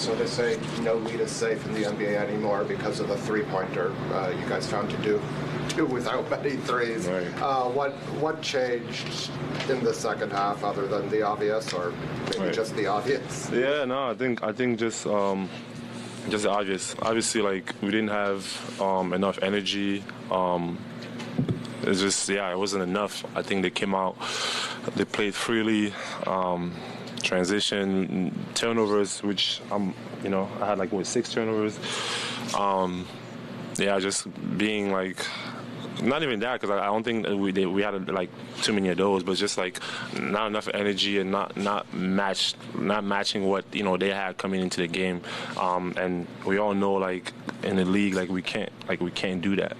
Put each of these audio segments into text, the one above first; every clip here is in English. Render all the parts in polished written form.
So they say no lead is safe in the NBA anymore because of the three-pointer you guys found to do without many threes. Right. What changed in the second half other than the obvious, or maybe just the obvious? Yeah, no, I think just the obvious. Obviously, like, we didn't have enough energy. It's just, it wasn't enough. I think they came out, they played freely, transition, turnovers, which I had like 6 turnovers. Just being like, not even that, because I don't think that we had like too many of those, but just like not enough energy and not matching what they had coming into the game, and we all know, like, in the league, like we can't do that,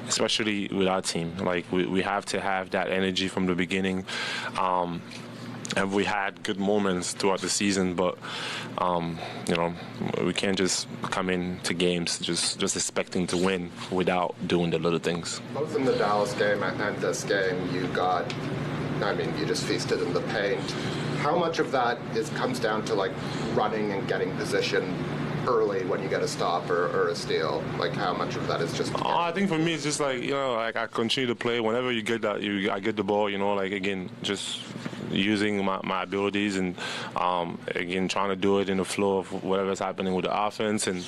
especially with our team. Like we have to have that energy from the beginning. And we had good moments throughout the season, but we can't just come into games just expecting to win without doing the little things. Both in the Dallas game and this game, you just feasted in the paint. How much of that comes down to like running and getting position early when you get a stop or a steal? Like, how much of that is just? I think for me it's just like like I continue to play whenever you get that I get the ball. Like, again, just using my abilities and again trying to do it in the flow of whatever's happening with the offense and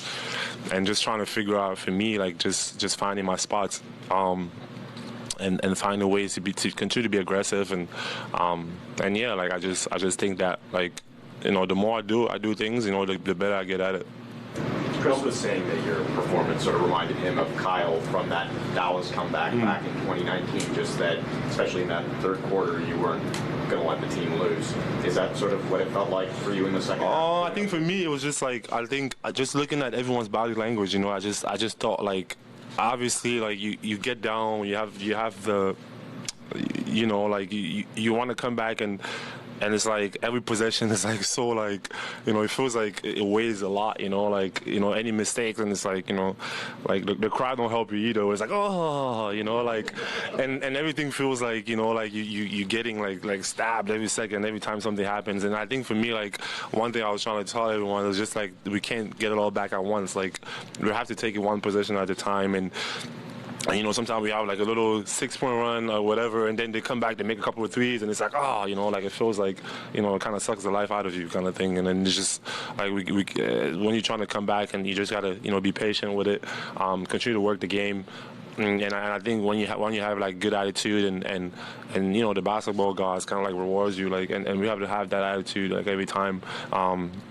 just trying to figure out, for me, like just finding my spots and finding ways to continue to be aggressive and like I just think that, like, the more I do things, the better I get at it. Chris was saying that your performance sort of reminded him of Kyle from that Dallas comeback back in 2019, just that, especially in that third quarter, you weren't going to let the team lose. Is that sort of what it felt like for you in the second half? I think for me it was just like, I think just looking at everyone's body language, I just thought, like, obviously, like, you get down, you have the, like, you want to come back and it's like every possession is like so, like, it feels like it weighs a lot, like, any mistakes, and it's like, like the crowd don't help you either. It's like, like, and everything feels like, like you getting like stabbed every second, every time something happens. And I think for me, like, one thing I was trying to tell everyone is just like, we can't get it all back at once. Like, we have to take it one possession at a time. And sometimes we have like a little 6-point run or whatever, and then they come back, they make a couple of threes, and it's like, like, it feels like, it kind of sucks the life out of you, kind of thing. And then it's just like when you're trying to come back, and you just gotta be patient with it, continue to work the game. And I think when you have like good attitude and the basketball gods kind of like rewards you, like, and we have to have that attitude, like, every time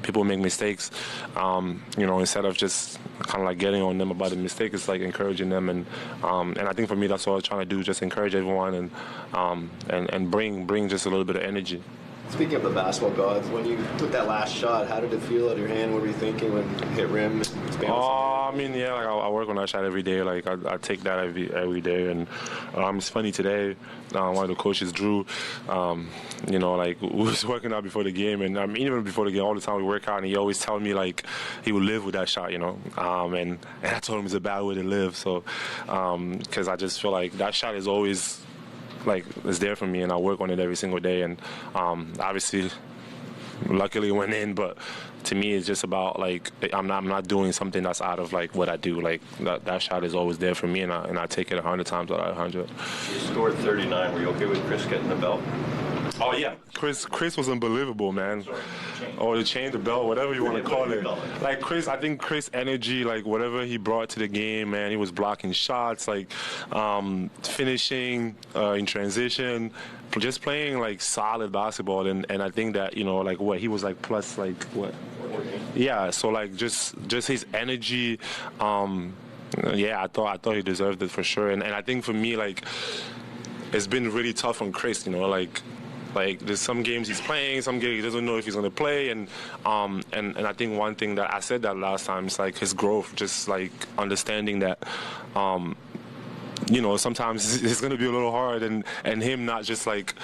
people make mistakes, instead of just kind of like getting on them about the mistake, it's like encouraging them, and I think for me that's what I was trying to do, just encourage everyone and bring just a little bit of energy. Speaking of the basketball gods, when you took that last shot, how did it feel out of your hand? What were you thinking when it hit rim? I mean, like, I work on that shot every day. Like, I take that every day. And it's funny today, one of the coaches, Drew, like, we was working out before the game, and even before the game, all the time we work out, and he always tell me, like, he would live with that shot, and I told him it's a bad way to live. So, because I just feel like that shot is always, like, it's there for me, and I work on it every single day. And obviously, luckily it went in, but to me it's just about, like, I'm not doing something that's out of, like, what I do. Like, that shot is always there for me, and I take it 100 times out of 100. You scored 39. Were you okay with Chris getting the belt? Oh yeah, Chris was unbelievable, man. Or the chain, the belt, whatever you want to call it. Like, Chris, I think Chris' energy, like, whatever he brought to the game, man, he was blocking shots, like, finishing in transition, just playing, like, solid basketball. And I think that, like, what he was like plus, like, what? Yeah, so, like, just his energy. I thought he deserved it for sure. And I think for me, like, it's been really tough on Chris, Like, there's some games he's playing, some games he doesn't know if he's going to play, and I think one thing that I said that last time is, like, his growth, just, like, understanding that, sometimes it's going to be a little hard, and him not just, like,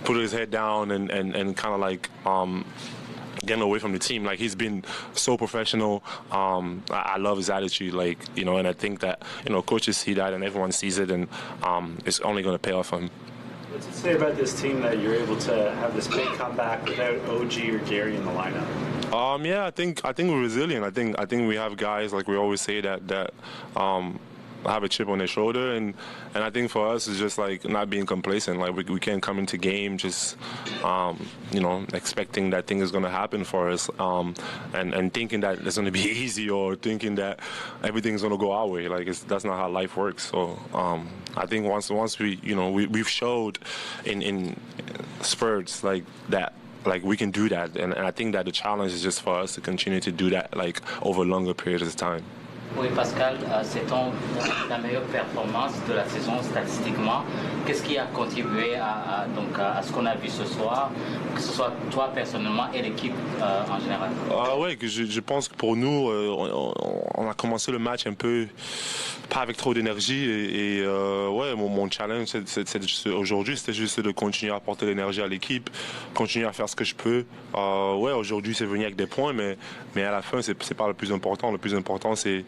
put his head down and kind of, like, getting away from the team. Like, he's been so professional. I love his attitude, like, and I think that, coaches see that and everyone sees it, and it's only going to pay off for him. What's it say about this team that you're able to have this big comeback without OG or Gary in the lineup? Yeah, I think we're resilient. I think we have guys, like we always say, that have a chip on their shoulder, and I think for us it's just like not being complacent. Like we can't come into game just expecting that thing is going to happen for us, and thinking that it's going to be easy, or thinking that everything's going to go our way. Like that's not how life works. So I think once we've showed in spurts like that. Like we can do that, and I think that the challenge is just for us to continue to do that, like over longer periods of time. Oui, Pascal, c'est ta meilleure performance de la saison statistiquement. Qu'est-ce qui a contribué à ce qu'on a vu ce soir, que ce soit toi personnellement et l'équipe en général? Ouais, je pense que pour nous, on a commencé le match un peu pas avec trop d'énergie, et ouais, mon challenge aujourd'hui, c'était juste de continuer à apporter l'énergie à l'équipe, continuer à faire ce que je peux. Ouais, aujourd'hui c'est venu avec des points, mais à la fin c'est pas le plus important. Le plus important c'est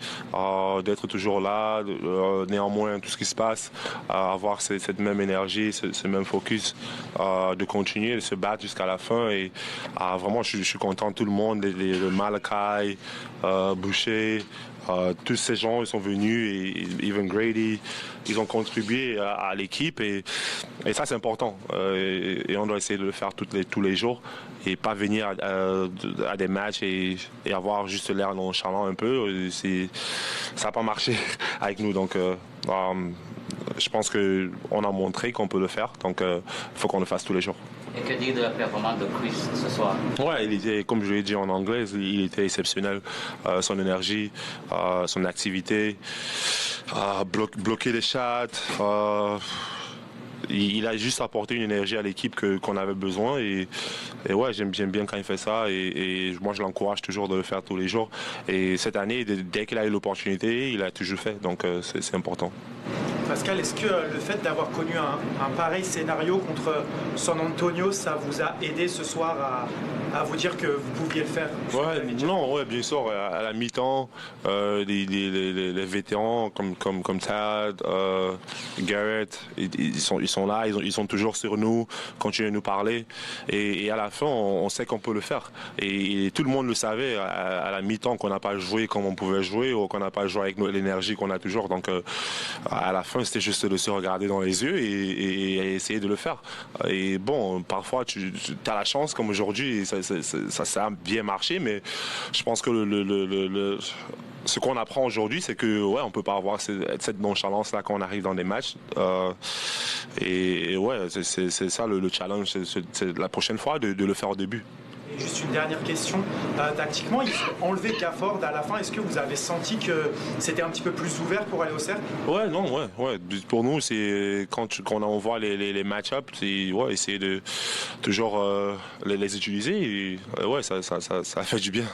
d'être toujours là, néanmoins tout ce qui se passe, avoir cette même énergie, ce même focus, de continuer, de se battre jusqu'à la fin. Et vraiment je suis content de tout le monde, le Malachi, Boucher, tous ces gens ils sont venus, et even Grady, ils ont contribué à l'équipe, et ça c'est important, et on doit essayer de le faire tous les jours, et pas venir à des matchs et avoir juste l'air nonchalant un peu. Ça n'a pas marché avec nous, donc je pense qu'on a montré qu'on peut le faire, donc il faut qu'on le fasse tous les jours. Et que dire de la performance de Chris ce soir? Ouais, il était, comme je l'ai dit en anglais, il était exceptionnel. Son énergie, son activité, bloquer les shots. Il a juste apporté une énergie à l'équipe qu'on avait besoin, et ouais, j'aime bien quand il fait ça, et moi je l'encourage toujours de le faire tous les jours. Et cette année, dès qu'il a eu l'opportunité, il a toujours fait, donc c'est important. Pascal, est-ce que le fait d'avoir connu un pareil scénario contre San Antonio, ça vous a aidé ce soir à vous dire que vous pouviez le faire? Ouais, bien sûr. À la mi-temps, les vétérans comme Tad, Garrett, ils sont là, ils sont toujours sur nous, continuent à nous parler, et à la fin, on sait qu'on peut le faire. Et tout le monde le savait à la mi-temps, qu'on n'a pas joué comme on pouvait jouer, ou qu'on n'a pas joué avec l'énergie qu'on a toujours. Donc à la fin, c'était juste de se regarder dans les yeux et essayer de le faire. Et bon, parfois tu as la chance, comme aujourd'hui, ça a bien marché, mais je pense que ce qu'on apprend aujourd'hui, c'est que ouais, on peut pas avoir cette nonchalance là quand on arrive dans des matchs. Et ouais, c'est ça le challenge, c'est la prochaine fois de le faire au début. Et juste une dernière question. Tactiquement, ils ont enlevé Gafford à la fin. Est-ce que vous avez senti que c'était un petit peu plus ouvert pour aller au cercle? Ouais, non, ouais. Pour nous, c'est quand on voit les match-ups, c'est ouais, essayer de toujours les utiliser. Et, ouais, ça fait du bien.